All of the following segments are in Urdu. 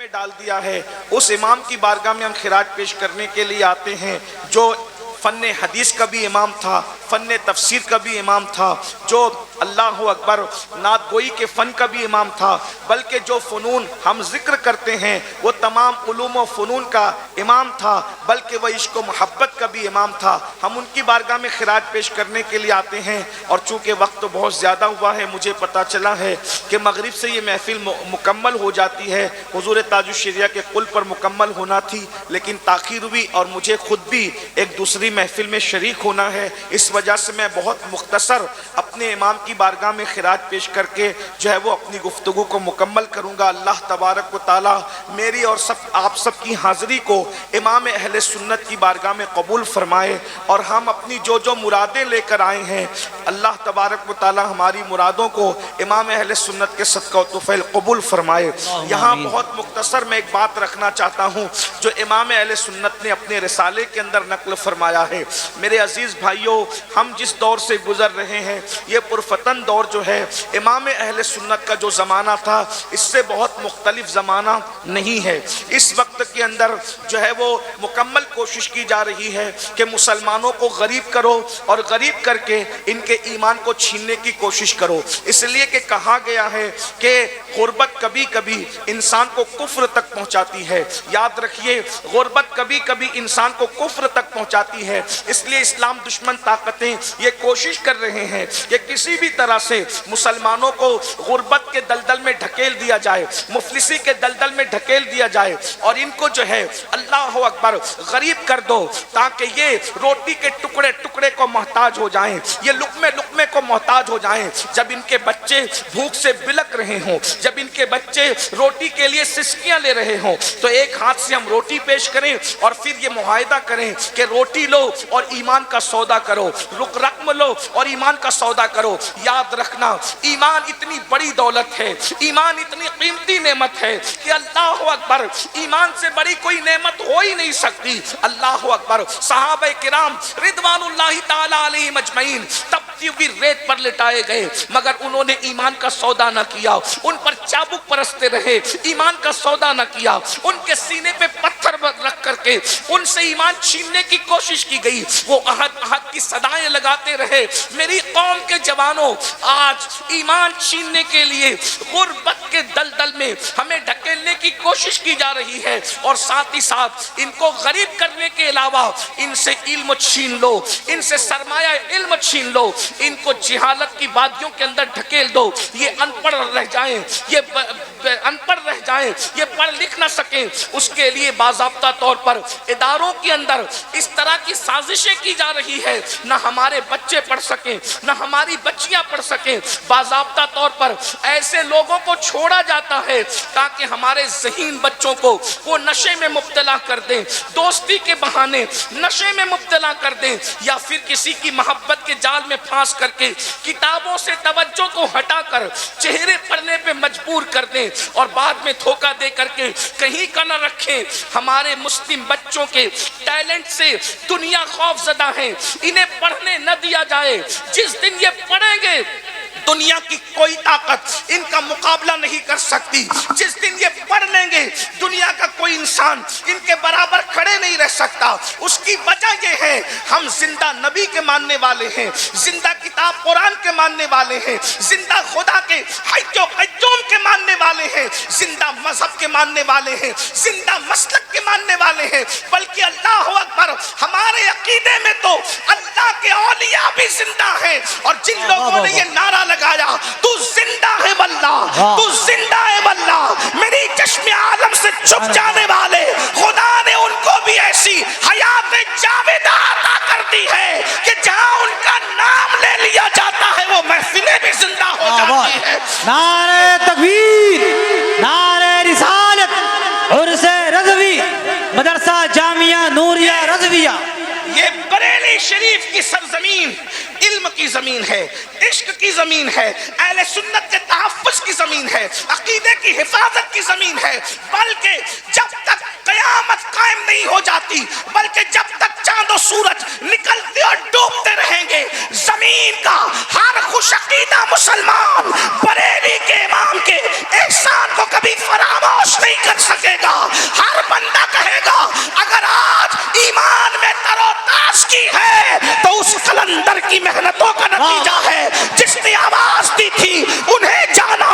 میں ڈال دیا ہے، اس امام کی بارگاہ میں ہم خراج پیش کرنے کے لیے آتے ہیں جو فن حدیث کا بھی امام تھا، فن تفسیر کا بھی امام تھا، جو اللہ اکبر نعت گوئی کے فن کا بھی امام تھا، بلکہ جو فنون ہم ذکر کرتے ہیں وہ تمام علوم و فنون کا امام تھا، بلکہ وہ عشق و محبت کا بھی امام تھا۔ ہم ان کی بارگاہ میں خراج پیش کرنے کے لیے آتے ہیں، اور چونکہ وقت بہت زیادہ ہوا ہے، مجھے پتا چلا ہے کہ مغرب سے یہ محفل مکمل ہو جاتی ہے، حضور تاج الشریعہ کے قل پر مکمل ہونا تھی، لیکن تاخیر ہوئی اور مجھے خود بھی ایک دوسری محفل میں شریک ہونا ہے، اس وجہ سے میں بہت مختصر اپنے امام کی بارگاہ میں خراج پیش کر کے جو ہے وہ اپنی گفتگو کو مکمل کروں گا۔ اللہ تبارک و تعالی میری اور آپ سب کی حاضری کو امام اہل سنت کی بارگاہ میں قبول فرمائے، اور ہم اپنی جو مرادیں لے کر آئے ہیں اللہ تبارک و تعالی ہماری مرادوں کو امام اہل سنت کے صدقہ و طفیل قبول فرمائے۔ یہاں بہت مختصر میں ایک بات رکھنا چاہتا ہوں جو امام اہل سنت نے اپنے رسالے کے اندر نقل فرمایا ہے۔ میرے عزیز بھائیوں، ہم جس دور سے گزر رہے ہیں یہ پرفتن دور جو ہے، امام اہل سنت کا جو زمانہ تھا اس سے بہت مختلف زمانہ نہیں ہے۔ اس وقت کے اندر جو ہے وہ مکمل کوشش کی جا رہی ہے کہ مسلمانوں کو غریب کرو، اور غریب کر کے ان کے ایمان کو چھیننے کی کوشش کرو، اس لیے کہ کہا گیا ہے کہ غربت کبھی کبھی انسان کو کفر تک پہنچاتی ہے۔ یاد رکھیے، غربت کبھی کبھی انسان کو کفر تک پہنچاتی ہے، اس لیے اسلام دشمن طاقتیں یہ کوشش کر رہے ہیں کہ کسی بھی طرح سے مسلمانوں کو غربت کے دلدل میں ڈھکیل دیا جائے، مفلسی کے دلدل میں ڈھکیل دیا جائے، اور ان کو جو ہے اللہ اکبر غریب کر دو تاکہ یہ روٹی کے ٹکڑے ٹکڑے کو محتاج ہو جائیں، یہ لقمے لقمے کو محتاج ہو جائیں۔ جب ان کے بچے بھوک سے بلک رہے ہوں، جب ان کے بچے روٹی کے لیے سسکیاں لے رہے ہوں، تو ایک ہاتھ سے ہم روٹی پیش کریں اور پھر یہ معاہدہ کریں کہ روٹی لو اور ایمان کا سودا کرو، رقم لو اور ایمان کا سودا کرو۔ یاد رکھنا، ایمان اتنی بڑی دولت ہے، ایمان اتنی قیمتی نعمت ہے کہ اللہ اکبر، ایمان سے بڑی کوئی نعمت ہو ہی نہیں سکتی۔ اللہ اکبر، صحابہ کرام رضوان اللہ تعالی علیہم اجمعین تپتی ہوئی ریت پر لٹائے گئے، مگر انہوں نے ایمان کا سودا نہ کیا، ان پر چابک پرستے رہے، ایمان کا سودا نہ کیا، ان کے سینے پہ پتھر رکھ کر کے ان سے ایمان چھیننے کی کوشش کی گئی، وہ احد کی صدائیں لگاتے رہے۔ میری قوم کے جوانوں، آج ایمان چھیننے کے لیے غربت کے دلدل میں ہمیں ڈھکیلنے کی کوشش کی جا رہی ہے، اور ساتھ ہی ساتھ ان کو غریب کرنے کے علاوہ ان سے علم چھین لو، ان سے سرمایہ علم چھین لو، ان کو جہالت کی وادیوں کے اندر ڈھکیل دو، یہ ان پڑھ رہ جائیں، یہ ان پڑھ رہ جائیں، یہ پڑھ لکھ نہ سکیں۔ اس کے لیے باضابطہ طور پر اداروں کے اندر اس طرح کی سازشیں کی جا رہی ہے، نہ ہمارے بچے پڑھ سکیں، نہ ہماری بچیاں پڑھ سکیں۔ باضابطہ طور پر ایسے لوگوں کو چھوڑا جاتا ہے تاکہ ہمارے ذہین بچوں کو وہ نشے میں مبتلا کر دیں، دوستی کے بہانے نشے میں مبتلا کر دیں، یا پھر کسی کی محبت کے جال میں پھانس کر کے کتابوں سے توجہ کو ہٹا کر چہرے پڑھنے پہ مجبور کر دیں، اور بعد میں دھوکہ دے کر کے کہیں کا نہ رکھیں۔ ہمارے مسلم بچوں کے ٹیلنٹ سے دنیا خوف زدہ ہیں، انہیں پڑھنے نہ دیا جائے۔ جس دن یہ پڑھیں گے دنیا کی کوئی طاقت ان کا مقابلہ نہیں کر سکتی، جس دن یہ پڑھ لیں گے دنیا کا کوئی انسان ان کے برابر کھڑے نہیں رہ سکتا۔ اس کی وجہ یہ ہے ہم زندہ نبی کے ماننے والے ہیں، زندہ کتاب قرآن کے ماننے والے ہیں، زندہ خدا کے حی و قیوم کے ماننے والے ہیں، زندہ مذہب کے ماننے والے ہیں، زندہ مسلک کے ماننے والے ہیں، بلکہ اللہ اکبر ہمارے عقیدے میں تو اللہ کے اولیاء بھی زندہ ہیں، اور جن لوگوں نے یہ نعرہ لگایا تو زندہ ہے واللہ، تو زندہ ہے واللہ، میری چشم عالم سے چھپ جانے والے خدا نے ان کو بھی ایسی حیات جاویدہ عطا کر دی ہے کہ جہاں ان کا نام لے لیا جاتا ہے وہ محفلیں بھی زندہ ہو جاتی ہیں۔ نعرہ تکبیر، نعرہ رسالت، عرس رضوی، مدرسہ جامعہ نوریہ رضویہ۔ یہ بریلی شریف کی سرزمین علم کی زمین ہے، عشق کی زمین ہے، اہل سنت کے تحفظ کی زمین ہے، عقیدے کی حفاظت کی زمین ہے، بلکہ جب تک قیامت قائم نہیں ہو جاتی، بلکہ جب تک چاند و سورج نکلتے اور ڈوبتے رہیں گے، زمین کا ہر خوش عقیدہ مسلمان بریلی کے امام کے احسان کو کبھی فراموش خاموش نہیں کر سکے گا. ہر بندہ کہے گا اگر آج ایمان میں تر و تازگی ہے تو اس قلندر کی محنتوں کا نتیجہ ہے. جس نے آواز دی تھی انہیں جانا,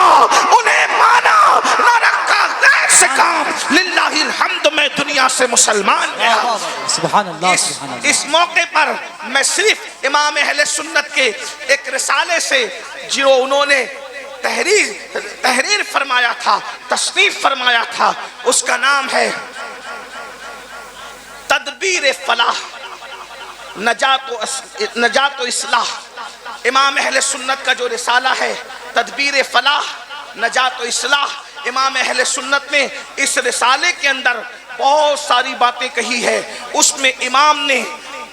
انہیں مانا, نہ رکھا غیر سے کام. للہ الحمد میں دنیا سے مسلمان گیا. سبحان اللہ سبحان اللہ. اس موقع پر میں صرف امام اہل سنت کے ایک رسالے سے جو انہوں نے تحریر فرمایا تھا, تصنیف فرمایا تھا, اس کا نام ہے تدبیر فلاح نجات و اصلاح. امام اہل سنت کا جو رسالہ ہے تدبیر فلاح نجات و اصلاح, امام اہل سنت نے اس رسالے کے اندر بہت ساری باتیں کہی ہے. اس میں امام نے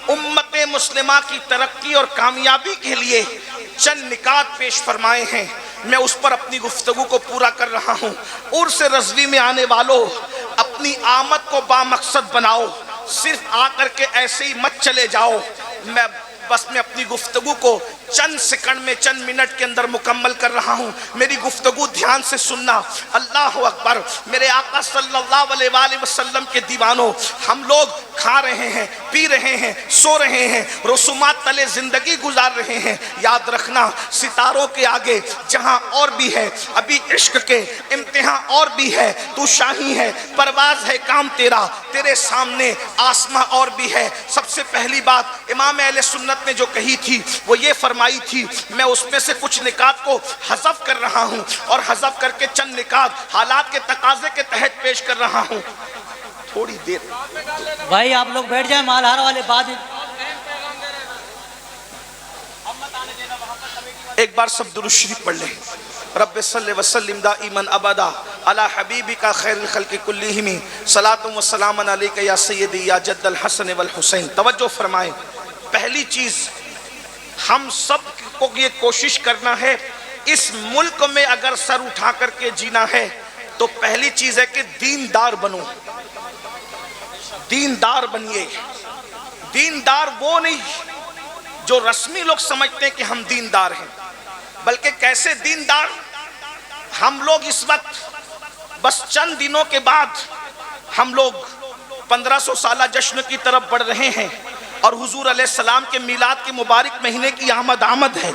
امت مسلمہ کی ترقی اور کامیابی کے لیے چند نکات پیش فرمائے ہیں. میں اس پر اپنی گفتگو کو پورا کر رہا ہوں. عرس رضوی میں آنے والوں اپنی آمد کو با مقصد بناؤ, صرف آ کر کے ایسے ہی مت چلے جاؤ. میں اپنی گفتگو کو چند سیکنڈ میں چند منٹ کے اندر مکمل کر رہا ہوں. میری گفتگو دھیان سے سننا. اللہ اکبر. میرے آقا صلی اللہ علیہ وآلہ وسلم کے دیوانوں, ہم لوگ کھا رہے ہیں, پی رہے ہیں, سو رہے ہیں, رسومات تلے زندگی گزار رہے ہیں. یاد رکھنا ستاروں کے آگے جہاں اور بھی ہے, ابھی عشق کے امتحان اور بھی ہے. تو شاہی ہے, پرواز ہے کام تیرا, تیرے سامنے آسماں اور بھی ہے. سب سے پہلی بات امام اہل سنت نے جو کہی تھی وہ یہ فرمائی تھی, میں اس میں سے کچھ نکات کو حذف کر رہا ہوں اور حذف کر کے چند نکات حالات کے تقاضے کے تحت پیش کر رہا ہوں. تھوڑی دیر بھائی آپ لوگ بیٹھ جائیں, مالہار والے بعد. ایک بار سب درود شریف پڑھ لیں. رب صلی وسلم دائما ابدا علی حبیبک خیر الخلق کلہم صلاۃ و سلام علیک یا سیدی یا جد الحسن والحسین. توجہ فرمائیں. پہلی چیز ہم سب کو یہ کوشش کرنا ہے, اس ملک میں اگر سر اٹھا کر کے جینا ہے تو پہلی چیز ہے کہ دیندار بنو, دیندار بنیے. دیندار وہ نہیں جو رسمی لوگ سمجھتے ہیں کہ ہم دیندار ہیں, بلکہ کیسے دیندار. ہم لوگ اس وقت بس چند دنوں کے بعد ہم لوگ 1500 سالہ جشن کی طرف بڑھ رہے ہیں اور حضور علیہ السلام کے میلاد کے مبارک مہینے کی آمد ہے,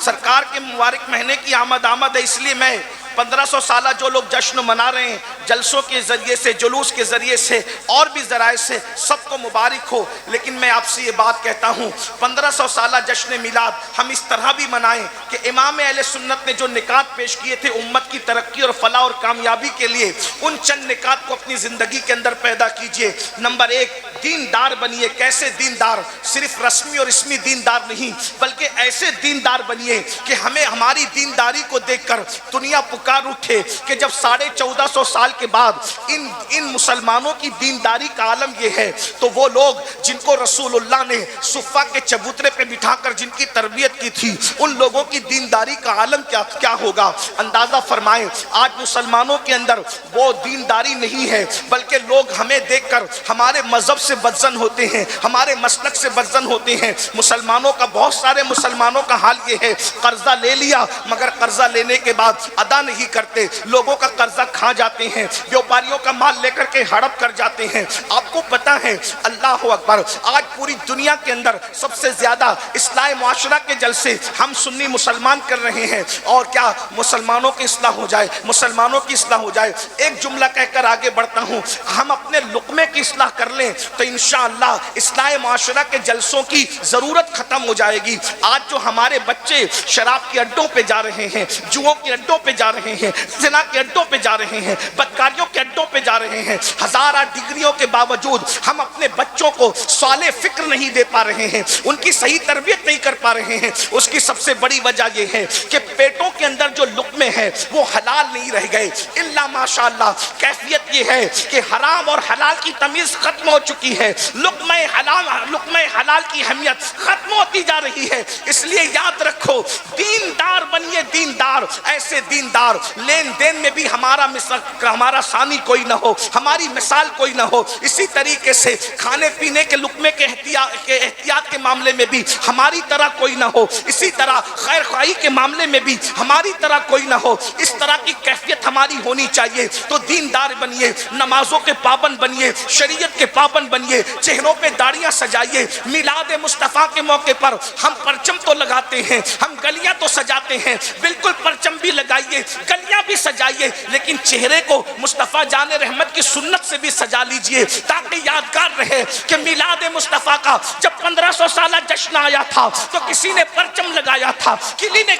سرکار کے مبارک مہینے کی آمد ہے. اس لیے میں 1500 سالہ جو لوگ جشن منا رہے ہیں, جلسوں کے ذریعے سے, جلوس کے ذریعے سے اور بھی ذرائع سے, سب کو مبارک ہو. لیکن میں آپ سے یہ بات کہتا ہوں 1500 سالہ جشن میلاد ہم اس طرح بھی منائیں کہ امام اہل سنت نے جو نکات پیش کیے تھے امت کی ترقی اور فلاح اور کامیابی کے لیے, ان چند نکات کو اپنی زندگی کے اندر پیدا کیجئے. نمبر 1, دیندار بنیے. کیسے دیندار؟ صرف رسمی اور اسمی دیندار نہیں, بلکہ ایسے دیندار بنیے کہ ہمیں ہماری دینداری کو دیکھ کر دنیا پکار اٹھے کہ جب 1450 سال کے بعد ان مسلمانوں کی دینداری کا عالم یہ ہے, تو وہ لوگ جن کو رسول اللہ نے صفہ کے چبوترے پہ بٹھا کر جن کی تربیت کی تھی, ان لوگوں کی دینداری کا عالم کیا ہوگا. اندازہ فرمائیں آج مسلمانوں کے اندر وہ دینداری نہیں ہے, بلکہ لوگ ہمیں دیکھ کر ہمارے مذہب سے بدظن ہوتے ہیں, ہمارے مسلک سے بدظن ہوتے ہیں. مسلمانوں کا, بہت سارے مسلمانوں کا حال یہ ہے, قرضہ لے لیا مگر قرضہ لینے کے بعد ادا نہیں کرتے, لوگوں کا قرضہ کھا جاتے ہیں, بیوپاریوں کا مال لے کر کے ہڑپ کر جاتے ہیں. آپ کو پتا ہے, اللہ اکبر, آج پوری دنیا کے اندر سب سے زیادہ اصلاح معاشرہ کے جلسے ہم سنی مسلمان کر رہے ہیں. اور کیا مسلمانوں کی اصلاح ہو جائے, مسلمانوں کی اصلاح ہو جائے. ایک جملہ کہہ کر آگے بڑھتا ہوں, ہم اپنے لقمے کی اصلاح کر لیں تو انشاءاللہ اصلاح معاشرہ کے جلسوں کی ضرورت ختم ہو جائے گی. آج جو ہمارے بچے شراب کے اڈوں پہ جا رہے ہیں, جوؤں کے اڈوں پہ جا رہے ہیں, زنا کے اڈوں پہ جا رہے ہیں, بدکاریوں کے اڈوں پہ جا رہے ہیں, ہزارہ ڈگریوں کے باوجود ہم اپنے بچوں کو صالح فکر نہیں دے پا رہے ہیں, ان کی صحیح تربیت نہیں کر پا رہے ہیں. اس کی سب سے بڑی وجہ یہ ہے کہ پیٹوں کے اندر جو لقمے ہیں وہ حلال نہیں رہ گئے. الا ماشاءاللہ کیفیت یہ ہے کہ حرام اور حلال کی تمیز ختم ہو چکی ہے, لقمہ حلال کی اہمیت ختم ہوتی جا رہی ہے. اس لیے یاد رکھو, دیندار بنیے, دیندار. ایسے دیندار اکبر لین دین میں بھی ہمارا ثانی کوئی نہ ہو، ہماری مثال کوئی نہ ہو. اسی طریقے سے کھانے پینے کے لقمے کے احتیاط کے معاملے میں بھی ہماری طرح کوئی نہ ہو. اسی طرح خیر خواہی کے معاملے میں بھی ہماری طرح کوئی نہ ہو. اس طرح کی کیفیت ہماری ہونی چاہیے. تو دیندار بنیے، نمازوں کے پابند بنیے، شریعت کے پابند بنیے، چہروں پہ داڑیاں سجائیے. میلاد مصطفیٰ کے موقع پر ہم پرچم تو لگاتے ہیں، ہم گلیاں تو سجاتے ہیں، بالکل پرچم بھی لگائیے، گلیاں بھی سجائیے، لیکن چہرے کو مصطفیٰ جان رحمت کی سنت سے بھی سجا لیجئے تاکہ یادگار رہے کہ میلاد مصطفیٰ کا جب 1500 سالہ جشن آیا تھا تو کسی نے پرچم لگایا تھا،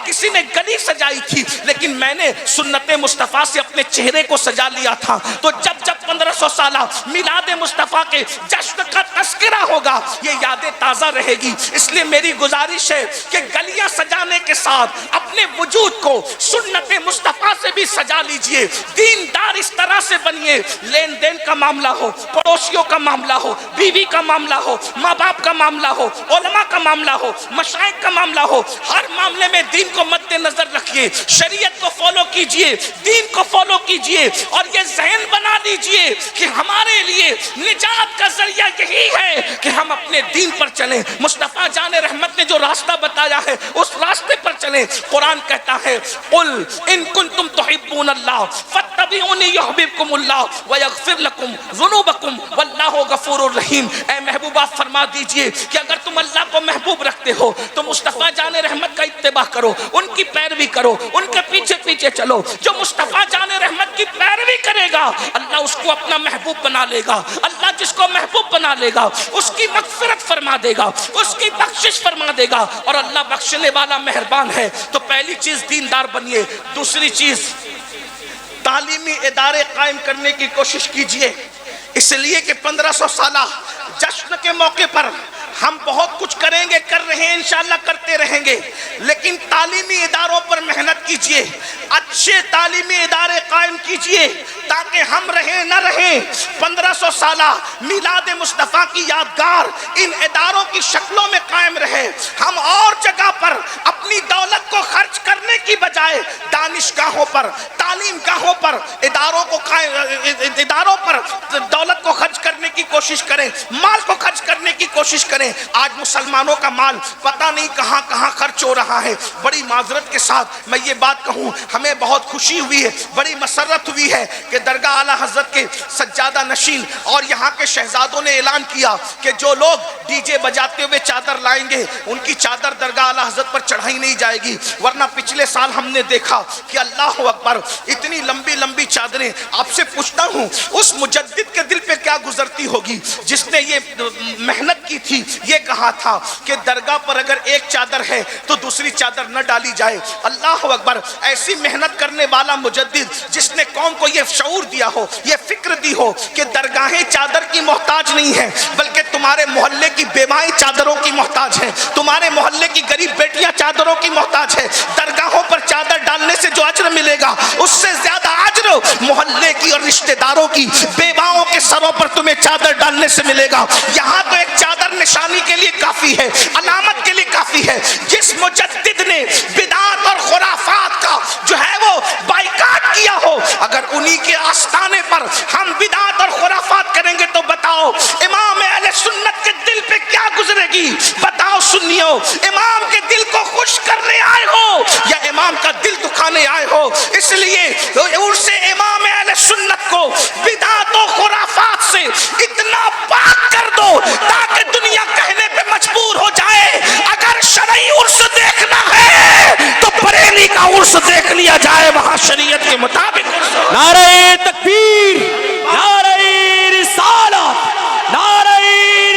کسی نے گلی سجائی تھی، لیکن میں نے سنت مصطفیٰ سے اپنے چہرے کو سجا لیا تھا. تو جب 1500 سالہ میلاد مصطفیٰ کے جشن کا تذکرہ ہوگا یہ یادیں تازہ رہے گی. اس لیے میری گزارش ہے کہ گلیاں سجانے کے ساتھ اپنے وجود کو سنت مصطفیٰ سے بھی سجا لیجئے. دیندار اس طرح سے بنیے، لین دین کا معاملہ ہو، پڑوسیوں کا معاملہ ہو، بیوی کا معاملہ ہو، ماں باپ کا معاملہ ہو، علماء کا معاملہ ہو، مشائخ کا معاملہ ہو، ہر معاملے میں دین کو مد نظر رکھیے، شریعت کو فالو کیجئے، دین کو فالو کیجئے، اور یہ ذہن بنا لیجئے کہ ہمارے لیے نجات کا ذریعہ یہی ہے کہ ہم اپنے دین پر چلیں. مصطفیٰ جان رحمت نے جو راستہ بتایا ہے اس راستے پر چلیں. قرآن کہتا ہے قل ان کنتم تحبون اللہ فاتبعونی یحببکم اللہ ویغفر لکم ذنوبکم واللہ غفور الرحیم. اے محبوبہ فرما دیجئے کہ اگر تم اللہ کو محبوب رکھتے ہو تو مصطفیٰ جان رحمت کا اتباع کرو، ان کی پیروی کرو، ان کے پیچھے پیچھے چلو. جو مصطفیٰ جان رحمت کی پیروی کرے گا اللہ اس کو اپنا محبوب بنا لے گا. اللہ جس کو محبوب بنا لے گا اس کی مغفرت فرما دے گا، اس کی بخشش فرما دے گا، اور اللہ بخشنے والا مہربان ہے. تو پہلی چیز دیندار بنیے. دوسری چیز تعلیمی ادارے قائم کرنے کی کوشش کیجئے، اس لیے کہ 1500 سالہ جشن کے موقع پر ہم بہت کچھ کریں گے، کر رہے ہیں، انشاءاللہ کرتے رہیں گے، لیکن تعلیمی اداروں پر محنت کیجئے، اچھے تعلیمی ادارے قائم کیجئے تاکہ ہم رہیں نہ رہیں 1500 سالہ میلاد مصطفیٰ کی یادگار ان اداروں کی شکلوں میں قائم رہے. ہم اور جگہ پر اپنی دولت کو خرچ کرنے کی بجائے دانشگاہوں پر، تعلیم گاہوں پر، اداروں پر دولت کو خرچ کرنے کی کوشش کریں، مال کو خرچ کرنے کی کوشش کریں. آج مسلمانوں کا مال پتہ نہیں کہاں کہاں خرچ ہو رہا ہے. بڑی معذرت کے ساتھ میں یہ بات کہوں، ہمیں بہت خوشی ہوئی ہے، بڑی مسرت ہوئی ہے کہ درگاہ اعلیٰ حضرت کے سجادہ نشین اور یہاں کے شہزادوں نے اعلان کیا کہ جو لوگ ڈی جے بجاتے ہوئے چادر لائیں گے ان کی چادر درگاہ اعلیٰ حضرت پر چڑھائی نہیں جائے گی. ورنہ پچھلے سال ہم نے دیکھا کہ اللہ اکبر اتنی لمبی لمبی چادریں. آپ سے پوچھتا ہوں اس مجدد کے دل پہ کیا گزرتی ہوگی جس نے یہ محنت کی تھی، یہ کہا تھا کہ درگاہ پر اگر ایک چادر ہے تو دوسری چادر نہ ڈالی جائے. اللہ اکبر، ایسی محنت کرنے والا مجدد جس نے قوم کو یہ شعور دیا ہو، یہ فکر دی ہو کہ درگاہیں چادر کی محتاج نہیں ہیں بلکہ تمہارے محلے کی بیوائیں چادروں کی محتاج ہیں، تمہارے محلے کی غریب بیٹیاں چادروں کی محتاج ہیں. درگاہوں پر چادر ڈالنے سے جو اجر ملے گا اس سے زیادہ اجر محلے کی اور رشتہ داروں کی بیواؤں کے سروں پر تمہیں چادر ڈالنے سے ملے گا. یہاں تو ایک چادر نشانی کے لیے کافی ہے، علامت کے لیے کافی ہے. جس مجدد نے بدعات اور خرافات کا جو ہے وہ بائیکاٹ کیا ہو، اگر انہی کے آستانے پر ہم بدعات اور خرافات کریں گے تو بتاؤ امام اہل سنت کے دل پہ کیا گزرے گی؟ بتاؤ سنیو، امام کے دل کو خوش کرنے آئے ہو یا امام کا دل دکھانے آئے ہو؟ اس لیے عرس امام اہل سنت کو بدعات و خرافات سے اتنا پاک کر دو تاکہ دنیا کہنے پہ مجبور ہو جائے اگر شرعی عرس دیکھنا ہے تو بریلی کا عرس دیکھ لیا جائے، وہاں شریعت کے مطابق. نعرہ تکبیر، نعرہ رسالت، نعرہ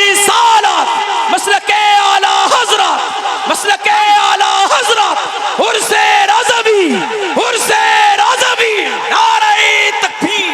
رسالت، مسلک اعلیٰ حضرت، مسلک اعلیٰ حضرت، عرس رضوی، عرس رضوی، نعرہ تکبیر.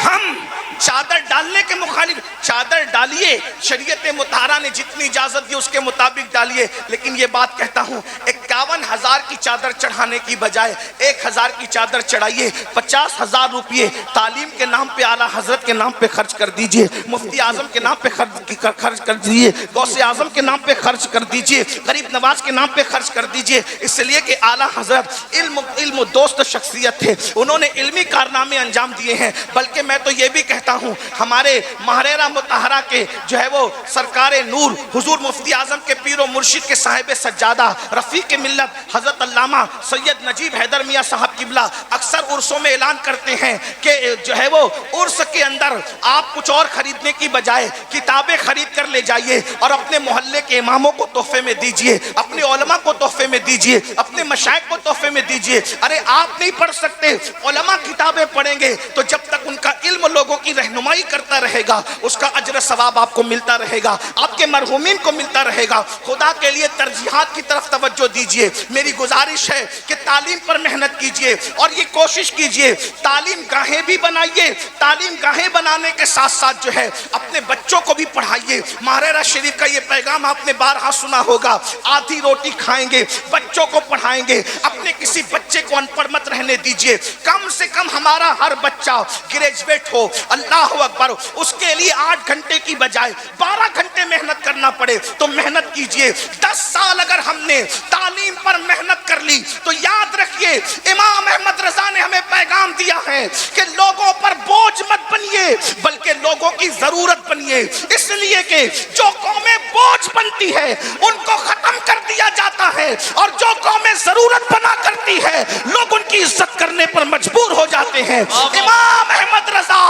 ہم چادر ڈالنے کے مخالف، چادر ڈالیے، شریعت مطہرہ نے جتنی اجازت دی اس کے مطابق ڈالیے، لیکن یہ بات کہتا ہوں 51,000 کی چادر چڑھانے کی بجائے 1,000 کی چادر چڑھائیے، 50,000 روپیے تعلیم کے نام پہ اعلیٰ حضرت کے نام پہ خرچ کر دیجئے، مفتی اعظم کے نام پہ خرچ کر دیجئے، غوث اعظم کے نام پہ خرچ کر دیجئے، غریب نواز کے نام پہ خرچ کر دیجئے، اس لیے کہ اعلیٰ حضرت علم دوست شخصیت تھے، انہوں نے علمی کارنامے انجام دیے ہیں۔ بلکہ میں تو یہ بھی کہتا ہوں ہمارے ماہرہ مطہرہ کے جو ہے وہ سرکار نور حضور مفتی اعظم کے پیر و مرشد کے صاحب سجادہ رفیق ملت حضرت علامہ سید نجیب حیدر میاں صاحب قبلہ اکثر عرسوں میں اعلان کرتے ہیں کہ جو ہے وہ عرس کے اندر آپ کچھ اور خریدنے کی بجائے کتابیں خرید کر لے جائیے اور اپنے محلے کے اماموں کو تحفے میں دیجئے، اپنے علماء کو تحفے میں دیجئے، اپنے مشائخ کو تحفے میں دیجئے۔ ارے آپ نہیں پڑھ سکتے، علماء کتابیں پڑھیں گے تو جب تک ان کا علم لوگوں کی رہنمائی کرتا رہے گا اس کا اجر ثواب آپ کو ملتا رہے گا، آپ کے مرحومین کو ملتا رہے گا۔ خدا کے لیے ترجیحات کی طرف توجہ دیجئے۔ میری گزارش ہے کہ تعلیم پر محنت کیجئے اور یہ کوشش کیجئے تعلیم گاہیں بھی بنائیے، تعلیم گاہیں بنانے کے ساتھ ساتھ جو ہے اپنے بچوں کو بھی پڑھائیے۔ ماہرہ شریف کا یہ پیغام آپ نے بارہا سنا ہوگا، آدھی روٹی کھائیں گے بچوں کو پڑھائیں گے، اپنے کسی بچے کو ان پڑھ مت رہنے دیجئے۔ کم سے کم ہمارا ہر بچہ گریجویٹ ہو، اللہ اکبر، اس کے لیے 8 گھنٹے کی بجائے 12 گھنٹے محنت کرنا پڑے تو محنت کیجئے۔ 10 سال اگر ہم نے تعلیم پر محنت کر لی تو یاد رکھیے امام احمد رضا نے ہمیں پیغام دیا ہے کہ لوگوں پر بوجھ مت بنیے بلکہ لوگوں کی ضرورت بنیے، اس لیے کہ جو قومیں بوجھ بنتی ہے ان کو ختم کر دیا جاتا ہے اور جو قومیں ضرورت بنا کرتی ہے لوگ ان کی عزت کرنے پر مجبور ہو جاتے ہیں۔ امام احمد رضا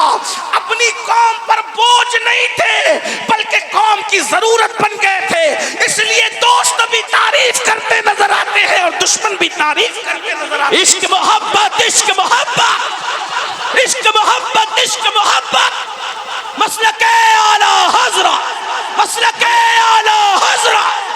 اپنی قوم پر بوجھ نہیں تھے بلکہ قوم کی ضرورت بن گئے تھے، اس لیے دوست بھی تعریف کرتے نظر آتے ہیں اور دشمن بھی تعریف کرتے نظر آتے ہیں۔ عشق محبت، عشق محبت، عشق محبت، عشق محبت، مسلک اعلیٰ حضرت، مسلک اعلیٰ حضرت۔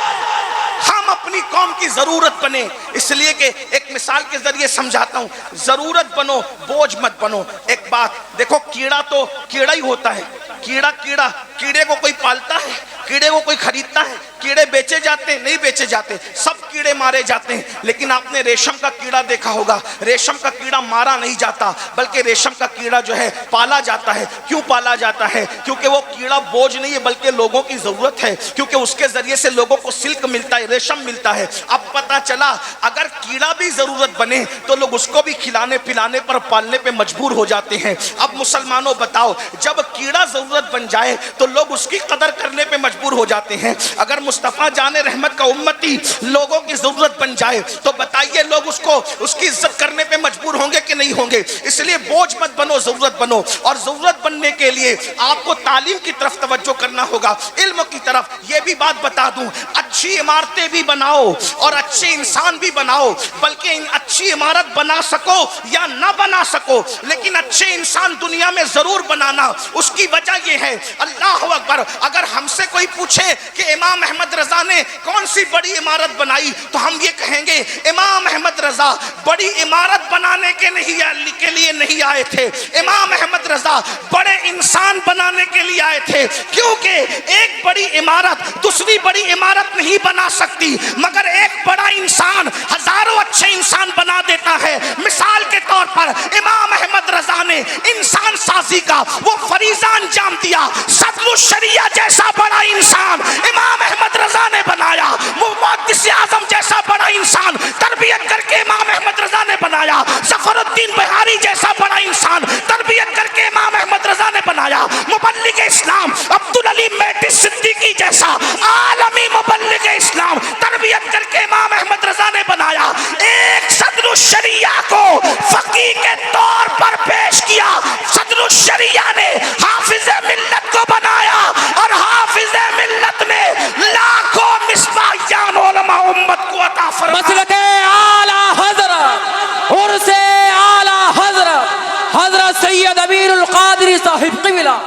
ہم اپنی قوم کی ضرورت بنے، اس لیے کہ ایک مثال کے ذریعے سمجھاتا ہوں، ضرورت بنو بوجھ مت بنو۔ ایک بات دیکھو، کیڑا تو کیڑا ہی ہوتا ہے، کیڑے کو کوئی پالتا ہے، کیڑے کو کوئی خریدتا ہے؟ کیڑے بیچے جاتے ہیں؟ نہیں بیچے جاتے، سب کیڑے مارے جاتے ہیں۔ لیکن آپ نے ریشم کا کیڑا دیکھا ہوگا، ریشم کا کیڑا مارا نہیں جاتا بلکہ ریشم کا کیڑا جو ہے پالا جاتا ہے۔ کیوں پالا جاتا ہے؟ کیونکہ وہ کیڑا بوجھ نہیں ہے بلکہ لوگوں کی ضرورت ہے، کیونکہ اس کے ذریعے سے لوگوں کو سلک ملتا ہے، ریشم ملتا ہے۔ اب پتہ چلا اگر کیڑا بھی ضرورت بنے تو لوگ اس کو بھی کھلانے پلانے پر پالنے پہ مجبور ہو جاتے ہیں۔ اب مسلمانوں بتاؤ، جب کیڑا ضرورت بن جائے تو لوگ اس کی قدر کرنے پہ مجبور ہو جاتے ہیں۔ اگر مصطفیٰ جان رحمت کا امتی لوگوں کی ضرورت بن جائے تو بتائیے لوگ اس کی عزت کرنے پہ مجبور ہوں گے کہ نہیں ہوں گے؟ اس لیے بوجھ مت بنو، ضرورت بنو، اور ضرورت بننے کے لیے آپ کو تعلیم کی طرف توجہ کرنا ہوگا، علم کی طرف۔ یہ بھی بات بتا دوں، اچھی عمارتیں بھی بناؤ اور اچھے انسان بھی بناؤ، بلکہ اچھی عمارت بنا سکو یا نہ بنا سکو لیکن اچھے انسان دنیا میں ضرور بنانا۔ اس کی وجہ یہ ہے، اللہ اکبر، اگر ہم سے کوئی پوچھے کہ امام احمد رضا نے کون سی بڑی عمارت بنائی تو ہم یہ کہیں گے امام احمد رضا بڑی عمارت بنانے کے لیے نہیں آئے تھے، امام احمد رضا بڑے انسان بنانے کے لیے آئے تھے، کیونکہ ایک بڑی عمارت دوسری بڑی عمارت نہیں بنا سکتی مگر ایک بڑا انسان ہزاروں اچھے انسان بنا دیتا ہے۔ مثال کے طور پر امام احمد رضا نے انسان سازی کا وہ فریضہ انجام دیا، صدر الشریعہ جیسا بڑا انسان امام احمد رضا نے بنایا، محدث اعظم جیسا بڑا انسان تربیت کر کے امام احمد رضا نے بنایا، ظفر الدین بہاری جیسا بڑا انسان تربیت کر کے امام احمد رضا نے بنایا، مبلغ اسلام عبدالعلی میٹی صدیقی جیسا عالمی مبلغ اسلام تربیت کر کے امام احمد رضا نے بنایا۔ ایک صدر الشریعہ کو فقیہ کے طور پر پیش کیا، صدر الشریعہ نے حافظ ملت کو بنایا اور حافظ ملت نے لاکھوں مصباحیان علماء امت کو عطا فرمایا۔ مسلک اعلیٰ حضرت، عرس اعلیٰ حضرت، حضرت سید امیر القادری صاحب قبلہ۔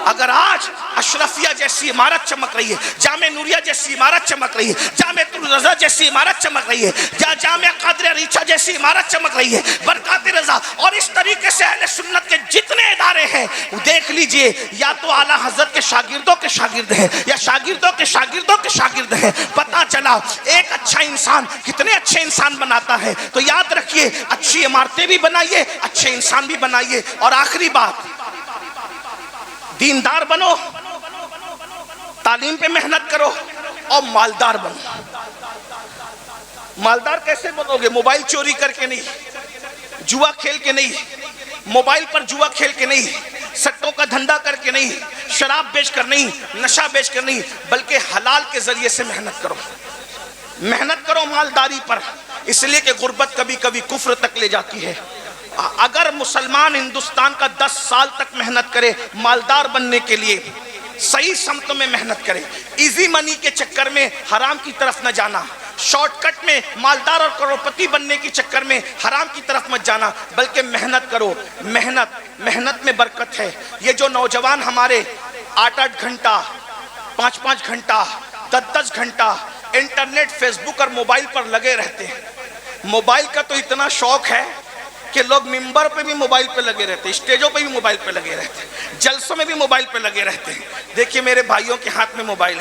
اگر آج اشرفیہ جیسی عمارت چمک رہی ہے، جامع نوریہ جیسی عمارت چمک رہی ہے، جامع رضا جیسی عمارت چمک رہی ہے، جامع قادریہ ریچھا جیسی عمارت چمک رہی ہے، برکات رضا، اور اس طریقے سے اہل سنت کے جتنے ادارے ہیں ہیں دیکھ لیجئے، یا تو اعلیٰ حضرت کے شاگردوں کے شاگرد ہیں یا شاگردوں کے شاگردوں کے شاگرد ہیں۔ پتہ چلا ایک اچھا انسان کتنے اچھے انسان بناتا ہے۔ تو یاد رکھیے، اچھی عمارتیں بھی بنائیے، اچھے انسان بھی بنائیے۔ اور آخری بات، دیندار بنو، تعلیم پہ محنت کرو اور مالدار بنو۔ مالدار کیسے بنو گے؟ موبائل چوری کر کے نہیں، جوا کھیل کے نہیں، موبائل پر جوا کھیل کے نہیں، سٹوں کا دھندا کر کے نہیں، شراب بیچ کر نہیں، نشہ بیچ کر نہیں، بلکہ حلال کے ذریعے سے محنت کرو۔ محنت کرو مالداری پر، اس لیے کہ غربت کبھی کبھی کفر تک لے جاتی ہے۔ اگر مسلمان ہندوستان کا 10 سال تک محنت کرے مالدار بننے کے لیے، صحیح سمتوں میں محنت کرے، ایزی منی کے چکر میں حرام کی طرف نہ جانا، شارٹ کٹ میں مالدار اور کروڑپتی بننے کی چکر میں حرام کی طرف مت جانا، بلکہ محنت کرو۔ محنت میں برکت ہے۔ یہ جو نوجوان ہمارے 8-8 گھنٹہ 5-5 گھنٹہ 10-10 گھنٹہ انٹرنیٹ، فیس بک اور موبائل پر لگے رہتے ہیں، موبائل کا تو اتنا شوق ہے کہ لوگ ممبر پہ بھی موبائل پہ لگے رہتے ہیں، اسٹیجوں پہ بھی موبائل پہ لگے رہتے ہیں، جلسوں میں بھی موبائل پہ لگے رہتے ہیں۔ دیکھیے میرے بھائیوں کے ہاتھ میں موبائل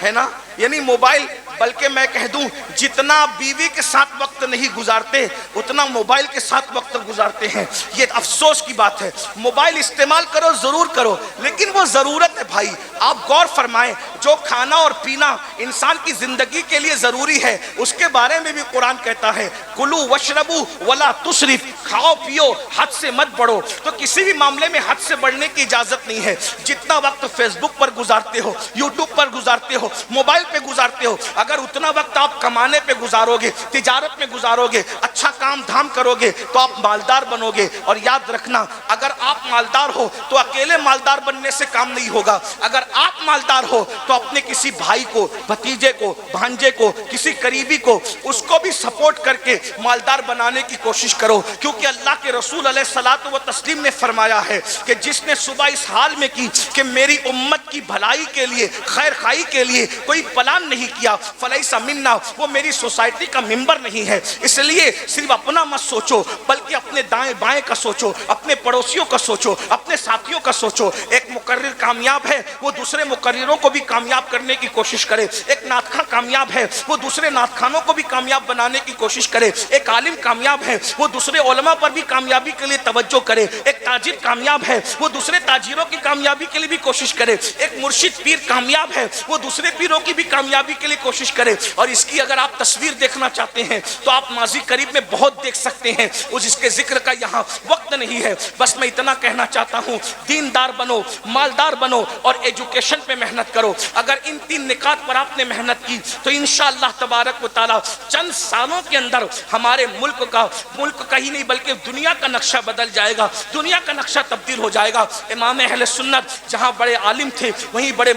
ہے نا، یعنی موبائل، بلکہ میں کہہ دوں جتنا بیوی کے ساتھ وقت نہیں گزارتے اتنا موبائل کے ساتھ وقت گزارتے ہیں۔ یہ افسوس کی بات ہے۔ موبائل استعمال کرو، ضرور کرو، لیکن وہ ضرورت ہے بھائی۔ آپ غور فرمائیں، جو کھانا اور پینا انسان کی زندگی کے لیے ضروری ہے، اس کے بارے میں بھی قرآن کہتا ہے کلو وشربو ولا تسرف، کھاؤ پیو، حد سے مت بڑھو۔ تو کسی بھی معاملے میں حد سے بڑھنے کی اجازت نہیں ہے۔ جتنا وقت فیس بک پر گزارتے ہو، یوٹیوب پر گزارتے ہو، موبائل پہ گزارتے ہو، اگر اتنا وقت آپ کمانے پہ گزارو گے، تجارت میں گزارو گے، اچھا کام دھام کرو گے، تو آپ مالدار بنو گے۔ اور یاد رکھنا، اگر آپ مالدار ہو تو اکیلے مالدار بننے سے کام نہیں ہوگا۔ اگر آپ مالدار ہو تو اپنے کسی بھائی کو، بھتیجے کو، بھانجے کو، کسی قریبی کو، اس کو بھی سپورٹ کر کے مالدار بنانے کی کوشش کرو، کیونکہ اللہ کے رسول علیہ الصلوۃ والتسلیم نے فرمایا ہے کہ جس نے صبح اس حال میں کی کہ میری امت کی بھلائی کے لیے، خیر خواہی کے لیے کوئی پلان نہیں کیا، فلیس منا، وہ میری سوسائٹی کا ممبر نہیں ہے۔ اس لیے صرف اپنا مت سوچو، بلکہ اپنے دائیں بائیں کا سوچو، اپنے پڑوسیوں کا سوچو، اپنے ساتھیوں کا سوچو۔ ایک مقرر کامیاب ہے، وہ دوسرے مقرروں کو بھی کامیاب کرنے کی کوشش کرے۔ ایک نعت خواں کامیاب ہے، وہ دوسرے نعت خانوں کو بھی کامیاب بنانے کی کوشش کرے۔ ایک عالم کامیاب ہے، وہ دوسرے علماء پر بھی کامیابی کے لیے توجہ کرے۔ ایک تاجر کامیاب ہے، وہ دوسرے تاجروں کی کامیابی کے لیے بھی کوشش کرے۔ ایک مرشد پیر کامیاب ہے، وہ دوسرے پیروں کی بھی کامیابی کے لیے کوشش کرے۔ اور اس کی اگر آپ تصویر دیکھنا چاہتے ہیں تو آپ ماضی قریب میں بہت دیکھ سکتے ہیں، اس کے ذکر کا یہاں وقت نہیں ہے۔ بس میں اتنا کہنا چاہتا ہوں، دیندار بنو، مالدار بنو اور ایجوکیشن پہ محنت کرو۔ اگر ان 3 نکات پر آپ نے محنت کی تو انشاءاللہ تبارک و تعالی چند سالوں کے اندر ہمارے ملک کا ہی نہیں بلکہ دنیا کا نقشہ بدل جائے گا، دنیا کا نقشہ تبدیل ہو جائے گا۔ امام اہل سنت جہاں بڑے عالم تھے، وہیں بڑے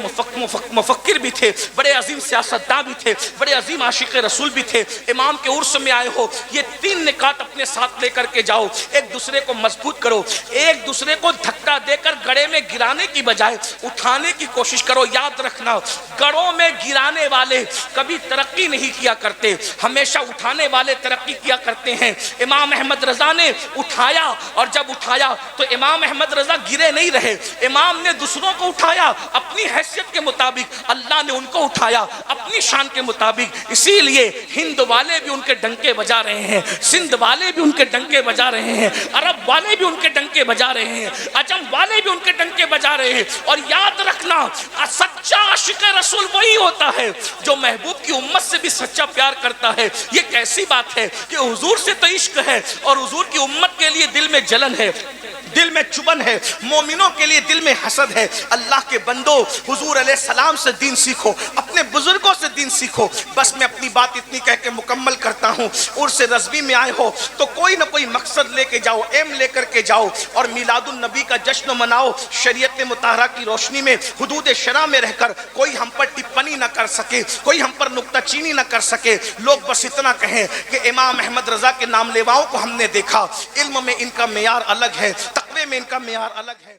مفکر بھی تھے، بڑے عظیم سیاستداں بھی تھے، بڑے عظیم عاشق رسول بھی تھے۔ امام کے عرس میں آئے ہو، یہ 3 نکات اپنے ساتھ لے کر کے جاؤ۔ ایک دوسرے کو مضبوط کرو، ایک دوسرے کو دھکا دے کر گڑھے میں گرانے کی بجائے اٹھانے کی کوشش کرو۔ یاد رکھنا، گڑھوں میں گرانے والے کبھی ترقی نہیں کیا کرتے، ہمیشہ اٹھانے والے ترقی کیا کرتے ہیں۔ امام احمد رضا نے اٹھایا، اور جب اٹھایا تو امام احمد رضا گرے نہیں رہے، امام نے دوسروں کو اٹھایا اپنی حیثیت کے مطابق، اللہ نے ان کو اٹھایا اپنی شان کے مطابق۔ اسی لیے ہند والے بھی ان کے ڈنکے بجا رہے ہیں، سندھ والے بھی ان کے ڈنکے بجا رہے ہیں، عرب والے بھی ان کے ڈنکے بجا رہے ہیں، عجم والے بھی ان کے ڈنکے بجا رہے ہیں۔ اور یاد رکھنا، سچا عاشق رسول وہی ہوتا ہے جو محبوب کی امت سے بھی سچا پیار کرتا ہے۔ یہ کیسی بات ہے کہ حضور سے تو عشق ہے اور حضور کی امت کے لیے دل میں جلن ہے، دل میں چبن ہے، مومنوں کے لیے دل میں حسد ہے۔ اللہ کے بندو، حضور علیہ السلام سے دین سیکھو، اپنے بزرگوں سے دین سیکھو۔ بس میں اپنی بات اتنی کہہ کے مکمل کرتا ہوں۔ عرس رضوی میں آئے ہو تو کوئی نہ کوئی مقصد لے کے جاؤ، ایم لے کر کے جاؤ، اور میلاد النبی کا جشن مناؤ شریعت مطہرہ کی روشنی میں، حدود شرع میں رہ کر۔ کوئی ہم پر ٹپنی نہ کر سکے، کوئی ہم پر نکتہ چینی نہ کر سکے۔ لوگ بس اتنا کہیں کہ امام احمد رضا کے نام لیواؤں کو ہم نے دیکھا، علم میں ان کا معیار الگ ہے، تقوی میں ان کا معیار الگ ہے۔